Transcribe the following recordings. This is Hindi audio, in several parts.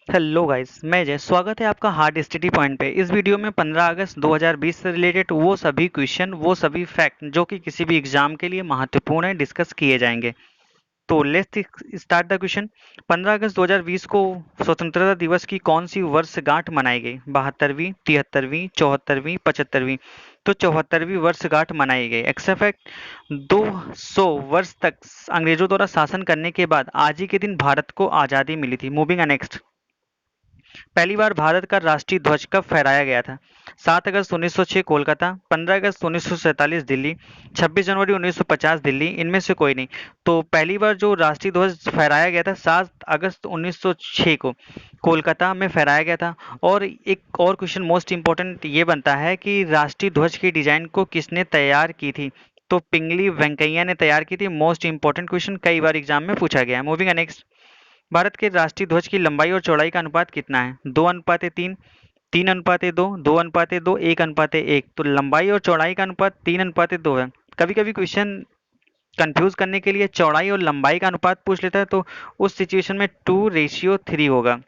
हेलो गाइस, मैं जय। स्वागत है आपका हार्ड स्टडी पॉइंट पे। इस वीडियो में 15 अगस्त 2020 से रिलेटेड वो सभी क्वेश्चन, वो सभी फैक्ट जो कि किसी भी एग्जाम के लिए महत्वपूर्ण है, डिस्कस किए जाएंगे। तो लेट्स स्टार्ट द क्वेश्चन। 15 अगस्त 2020 को स्वतंत्रता दिवस की कौन सी वर्षगांठ मनाई गई? 72वीं, 73वीं, 74वीं, 75वीं? तो 74वीं वर्षगांठ मनाई गई। एक्स्ट्रा फैक्ट, 200 वर्ष तक अंग्रेजों द्वारा शासन करने के बाद आज ही के दिन भारत को आज़ादी मिली थी। Moving next. पहली बार भारत का राष्ट्रीय ध्वज कब फहराया गया था? 7 अगस्त 1906 कोलकाता, 15 अगस्त 1947 दिल्ली, 26 जनवरी 1950 दिल्ली, इनमें से कोई नहीं। तो पहली बार जो राष्ट्रीय ध्वज फहराया गया था 7 अगस्त 1906 को कोलकाता में फहराया गया था। और एक और क्वेश्चन मोस्ट इंपॉर्टेंट ये बनता है कि राष्ट्रीय ध्वज की डिजाइन को किसने तैयार की थी? तो पिंगली वेंकैया ने तैयार की थी। मोस्ट इंपॉर्टेंट क्वेश्चन, कई बार एग्जाम में पूछा गया है। Moving next. भारत के राष्ट्रीय ध्वज की लंबाई और चौड़ाई का अनुपात कितना है? 2:3, 3:2, 2:2, 1:1। तो लंबाई और चौड़ाई का अनुपात 3:2 है। कभी कभी क्वेश्चन कंफ्यूज करने के लिए चौड़ाई और लंबाई का अनुपात पूछ लेता है, तो उस सिचुएशन में 2:3 होगा।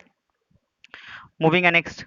Moving next.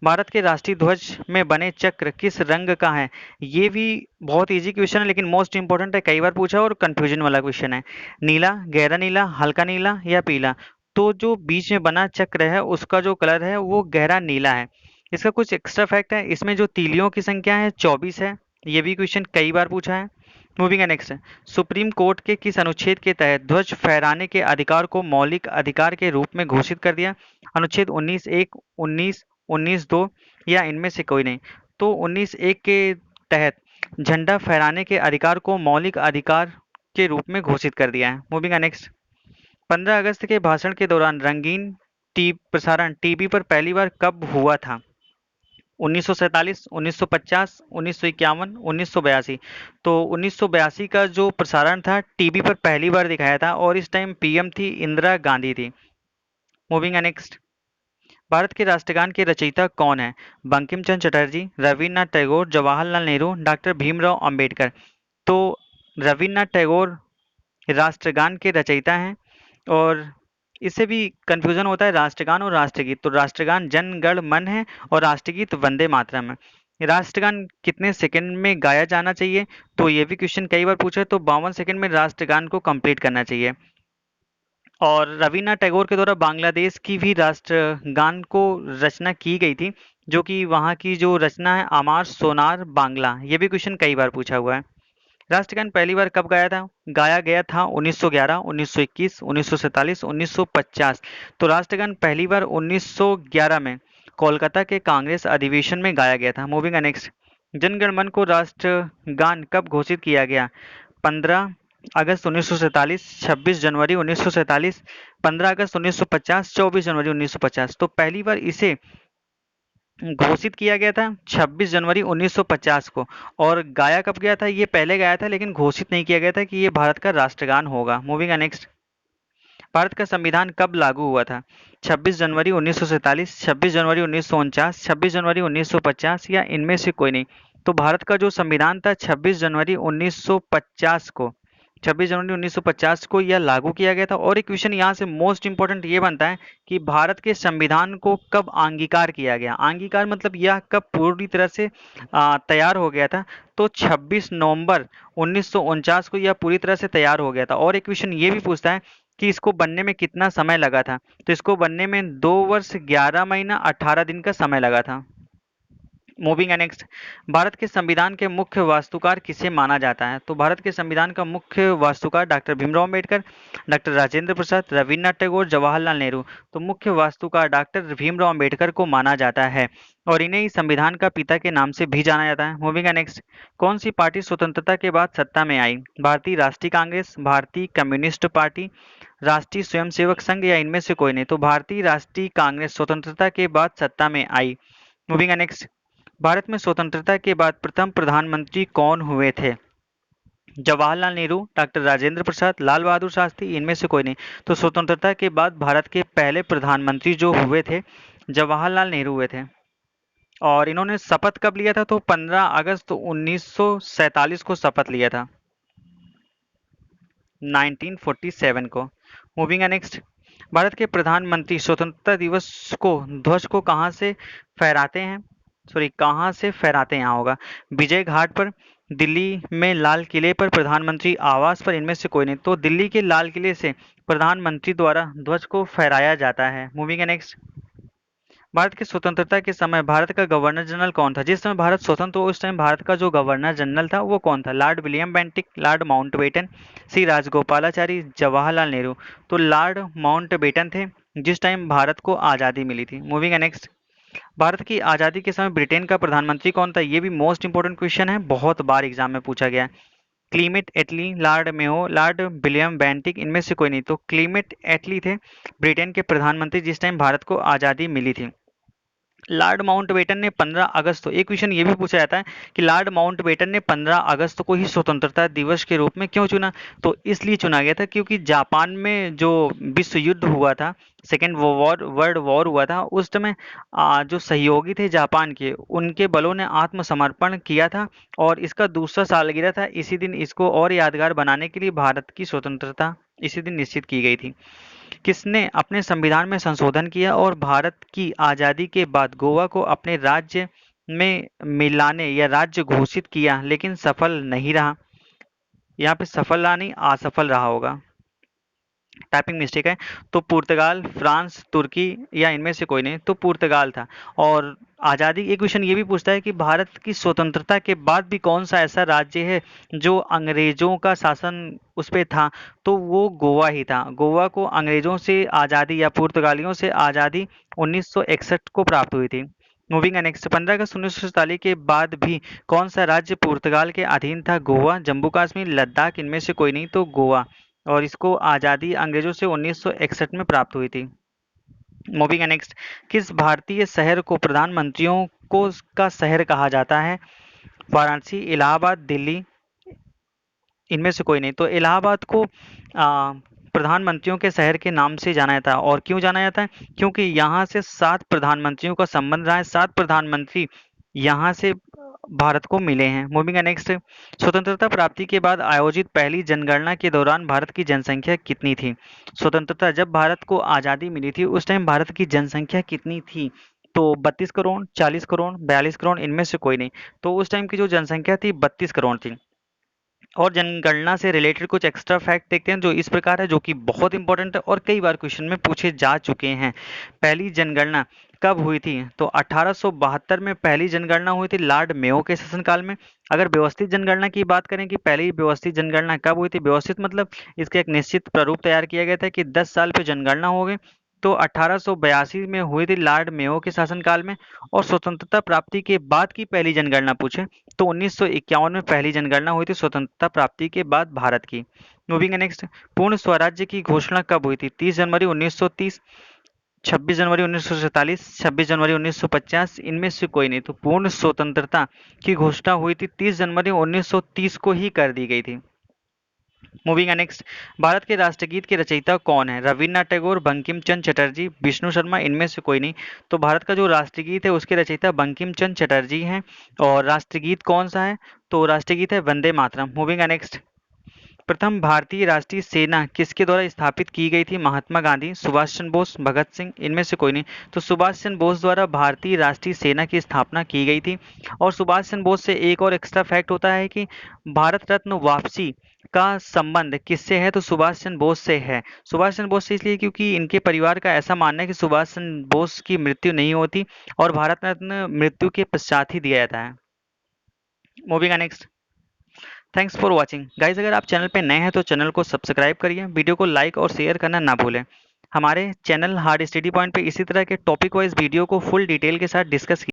भारत के राष्ट्रीय ध्वज में बने चक्र किस रंग का है? ये भी बहुत इजी क्वेश्चन है, लेकिन मोस्ट इंपॉर्टेंट है, कई बार पूछा और कंफ्यूजन वाला क्वेश्चन है। नीला, गहरा नीला, हल्का नीला या पीला? तो जो बीच में बना चक्र है उसका जो कलर है वो गहरा नीला है। इसका कुछ एक्स्ट्रा फैक्ट है, इसमें जो तीलियों की संख्या है 24 है। ये भी क्वेश्चन कई बार पूछा है। Moving next. सुप्रीम कोर्ट के किस अनुच्छेद के तहत ध्वज फहराने के अधिकार को मौलिक अधिकार के रूप में घोषित कर दिया? अनुच्छेद 19(1), 19(2) या इनमें से कोई नहीं। तो 19(1) के तहत झंडा फहराने के अधिकार को मौलिक अधिकार के रूप में घोषित कर दिया है। Moving next. 15 अगस्त के भाषण के दौरान रंगीन टी प्रसारण टीवी पर पहली बार कब हुआ था? 1947, 1950, 1951, 1982? तो 1982 का जो प्रसारण था टीवी पर पहली बार दिखाया था, और इस टाइम पीएम थी इंदिरा गांधी थी। Moving next. भारत के राष्ट्रगान के रचयिता कौन है? बंकिम चंद्र चटर्जी, रविन्द्रनाथ टैगोर, जवाहरलाल नेहरू, डॉक्टर भीमराव अंबेडकर? तो रविन्द्रनाथ टैगोर राष्ट्रगान के रचयिता हैं। और इससे भी कंफ्यूजन होता है राष्ट्रगान और राष्ट्रगीत। तो राष्ट्रगान जन गण मन है और राष्ट्रगीत वंदे मातरम है। राष्ट्रगान कितने सेकंड में गाया जाना चाहिए? तो ये भी क्वेश्चन कई बार पूछा है, तो 52 सेकंड में राष्ट्रगान को कंप्लीट करना चाहिए। और रवीन्द्रनाथ टैगोर के द्वारा बांग्लादेश की भी राष्ट्रगान को रचना की गई थी, जो कि वहाँ की जो रचना है अमार सोनार बांग्ला। ये भी क्वेश्चन कई बार पूछा हुआ है। राष्ट्रगान पहली बार कब गाया गया था? 1911, 1921, 1947, 1950? तो राष्ट्रगान पहली बार 1911 में कोलकाता के कांग्रेस अधिवेशन में गाया गया था। Moving next. जनगण मन को राष्ट्रगान कब घोषित किया गया? 15 अगस्त 1947, 26 जनवरी 1947, 15 अगस्त 1950, 24 जनवरी 1950? तो पहली बार इसे घोषित किया गया था 26 जनवरी 1950 को। और गाया कब गया था? ये पहले गाया था, लेकिन घोषित नहीं किया गया था कि ये भारत का राष्ट्रगान होगा। Moving next. भारत का संविधान कब लागू हुआ था? 26 जनवरी 1947, 26 जनवरी 1949, 26 जनवरी 1950 या इनमें से कोई नहीं। तो भारत का जो संविधान था 26 जनवरी 1950 को, 26 जनवरी 1950 को यह लागू किया गया था। और एक क्वेश्चन यहाँ से मोस्ट इंपॉर्टेंट ये बनता है कि भारत के संविधान को कब अंगीकार किया गया? अंगीकार मतलब यह कब पूरी तरह से तैयार हो गया था? तो 26 नवंबर 1949 को यह पूरी तरह से तैयार हो गया था। और एक क्वेश्चन ये भी पूछता है कि इसको बनने में कितना समय लगा था? तो इसको बनने में 2 वर्ष 11 महीना 18 दिन का समय लगा था। Moving next. भारत के संविधान के मुख्य वास्तुकार किसे माना जाता है? तो भारत के संविधान का मुख्य वास्तुकार डॉक्टर भीमराव अंबेडकर, डॉक्टर राजेंद्र प्रसाद, रविन्द्रनाथ टैगोर, जवाहरलाल नेहरू? तो मुख्य वास्तुकार डॉक्टर भीमराव अंबेडकर को माना जाता है, और इन्हें ही संविधान का पिता के नाम से भी जाना जाता है। Moving next. कौन सी पार्टी स्वतंत्रता के बाद सत्ता में आई? भारतीय राष्ट्रीय कांग्रेस, भारतीय कम्युनिस्ट पार्टी, राष्ट्रीय स्वयंसेवक संघ या इनमें से कोई नहीं? तो भारतीय राष्ट्रीय कांग्रेस स्वतंत्रता के बाद सत्ता में आई। Moving next. भारत में स्वतंत्रता के बाद प्रथम प्रधानमंत्री कौन हुए थे? जवाहरलाल नेहरू, डॉक्टर राजेंद्र प्रसाद, लाल बहादुर शास्त्री, इनमें से कोई नहीं। तो स्वतंत्रता के बाद भारत के पहले प्रधानमंत्री जो हुए थे जवाहरलाल नेहरू हुए थे। और इन्होंने शपथ कब लिया था? तो 15 अगस्त 1947 को शपथ लिया था, 1947 को। Moving next. भारत के प्रधानमंत्री स्वतंत्रता दिवस को ध्वज को कहाँ से फहराते हैं, कहाँ से फहराते हैं, यहाँ होगा विजय घाट पर, दिल्ली में लाल किले पर, प्रधानमंत्री आवास पर, इनमें से कोई नहीं। तो दिल्ली के लाल किले से प्रधानमंत्री द्वारा ध्वज को फहराया जाता है। Moving next. भारत की स्वतंत्रता के समय भारत का गवर्नर जनरल कौन था? जिस समय भारत स्वतंत्र हुआ उस टाइम भारत का जो गवर्नर जनरल था वो कौन था? Lord William Bentinck, Lord Mountbatten, C Rajagopalachari, Jawaharlal Nehru. तो लॉर्ड माउंटबेटन थे जिस टाइम भारत को आज़ादी मिली थी। Moving next. भारत की आज़ादी के समय ब्रिटेन का प्रधानमंत्री कौन था? ये भी मोस्ट इंपोर्टेंट क्वेश्चन है, बहुत बार एग्जाम में पूछा गया है। Clement Attlee, Lord Mayo, Lord William Bentinck, इनमें से कोई नहीं। तो क्लीमेट एटली थे ब्रिटेन के प्रधानमंत्री जिस टाइम भारत को आज़ादी मिली थी। लॉर्ड माउंटबेटन ने 15 अगस्त को, एक क्वेश्चन ये भी पूछा जाता है कि लॉर्ड माउंटबेटन ने 15 अगस्त को ही स्वतंत्रता दिवस के रूप में क्यों चुना? तो इसलिए चुना गया था क्योंकि जापान में जो विश्व युद्ध हुआ था, सेकेंड वर्ल्ड वॉर हुआ था, उस समय जो सहयोगी थे जापान के, उनके बलों ने आत्मसमर्पण किया था और इसका दूसरा सालगिरह था। इसी दिन इसको और यादगार बनाने के लिए भारत की स्वतंत्रता इसी दिन निश्चित की गई थी। किसने अपने संविधान में संशोधन किया और भारत की आज़ादी के बाद गोवा को अपने राज्य में मिलाने या राज्य घोषित किया लेकिन सफल नहीं रहा? यहाँ पे सफल रहा नहीं, असफल रहा होगा, टाइपिंग मिस्टेक है। तो पुर्तगाल, फ्रांस, तुर्की या इनमें से कोई नहीं। तो पुर्तगाल था। और आज़ादी, एक क्वेश्चन ये भी पूछता है कि भारत की स्वतंत्रता के बाद भी कौन सा ऐसा राज्य है जो अंग्रेजों का शासन उस पर था? तो वो गोवा ही था। गोवा को अंग्रेजों से आज़ादी या पुर्तगालियों से आज़ादी 1961 को प्राप्त हुई थी। Moving next. 15 अगस्त 1947 के बाद भी कौन सा राज्य पुर्तगाल के अधीन था? गोवा, जम्मू कश्मीर, लद्दाख, इनमें से कोई नहीं। तो गोवा। और इसको आज़ादी अंग्रेजों से 1961 में प्राप्त हुई थी। Moving next. किस भारतीय शहर को प्रधानमंत्रियों को का शहर कहा जाता है? वाराणसी, इलाहाबाद, दिल्ली, इनमें से कोई नहीं। तो इलाहाबाद को प्रधानमंत्रियों के शहर के नाम से जाना जाता है। और क्यों जाना जाता है? क्योंकि यहाँ से 7 प्रधानमंत्रियों का संबंध रहा है, 7 प्रधानमंत्री यहाँ से भारत को मिले हैं। Moving next. स्वतंत्रता प्राप्ति के बाद आयोजित पहली जनगणना के दौरान भारत की जनसंख्या कितनी थी? स्वतंत्रता, जब भारत को आज़ादी मिली थी उस टाइम भारत की जनसंख्या कितनी थी? तो 32 करोड़, 40 करोड़, 42 करोड़, इनमें से कोई नहीं। तो उस टाइम की जो जनसंख्या थी 32 करोड़ थी। और जनगणना से रिलेटेड कुछ एक्स्ट्रा फैक्ट देखते हैं जो इस प्रकार है, जो कि बहुत इंपॉर्टेंट है और कई बार क्वेश्चन में पूछे जा चुके हैं। पहली जनगणना कब हुई थी? तो 1872 में पहली जनगणना हुई थी लॉर्ड मेयो के शासनकाल में। अगर व्यवस्थित जनगणना की बात करें कि पहली व्यवस्थित जनगणना कब हुई थी, व्यवस्थित मतलब इसका एक निश्चित प्रारूप तैयार किया गया था कि 10 साल पे जनगणना हो गई, तो 1882 में हुई थी लॉर्ड मेयो के शासनकाल में। और स्वतंत्रता प्राप्ति के बाद की पहली जनगणना पूछे तो 1951 में पहली जनगणना हुई थी स्वतंत्रता प्राप्ति के बाद भारत की। Moving next. पूर्ण स्वराज्य की घोषणा कब हुई थी? 30 जनवरी 1930, 26 जनवरी 1947, 26 जनवरी 1950, इनमें से कोई नहीं। तो पूर्ण स्वतंत्रता की घोषणा हुई थी 30 जनवरी 1930 को ही कर दी गई थी। Moving next. भारत के राष्ट्रगीत के रचयिता कौन है? रविन्द्रनाथ टैगोर, बंकिम चंद्र चटर्जी, विष्णु शर्मा, इनमें से कोई नहीं। तो भारत का जो राष्ट्रगीत है उसके रचयिता बंकिम चंद्र चटर्जी हैं। और राष्ट्रगीत कौन सा है? तो राष्ट्रगीत है वंदे मातरम। Moving next. प्रथम भारतीय राष्ट्रीय सेना किसके द्वारा स्थापित की गई थी? महात्मा गांधी, सुभाष चंद्र बोस, भगत सिंह, इनमें से कोई नहीं। तो सुभाष चंद्र बोस द्वारा भारतीय राष्ट्रीय सेना की स्थापना की गई थी। और सुभाष चंद्र बोस से एक और एक्स्ट्रा फैक्ट होता है कि भारत रत्न वापसी का संबंध किससे है? तो सुभाष चंद्र बोस से है। सुभाष चंद्र बोस से इसलिए क्योंकि इनके परिवार का ऐसा मानना है कि सुभाष चंद्र बोस की मृत्यु नहीं होती और भारत रत्न मृत्यु के पश्चात ही दिया जाता है। Moving next. Thanks for watching guys. अगर आप चैनल पे नए हैं तो चैनल को सब्सक्राइब करिए, वीडियो को लाइक और शेयर करना ना भूलें। हमारे चैनल हार्ड स्टडी पॉइंट पे इसी तरह के टॉपिक वाइज वीडियो को फुल डिटेल के साथ डिस्कस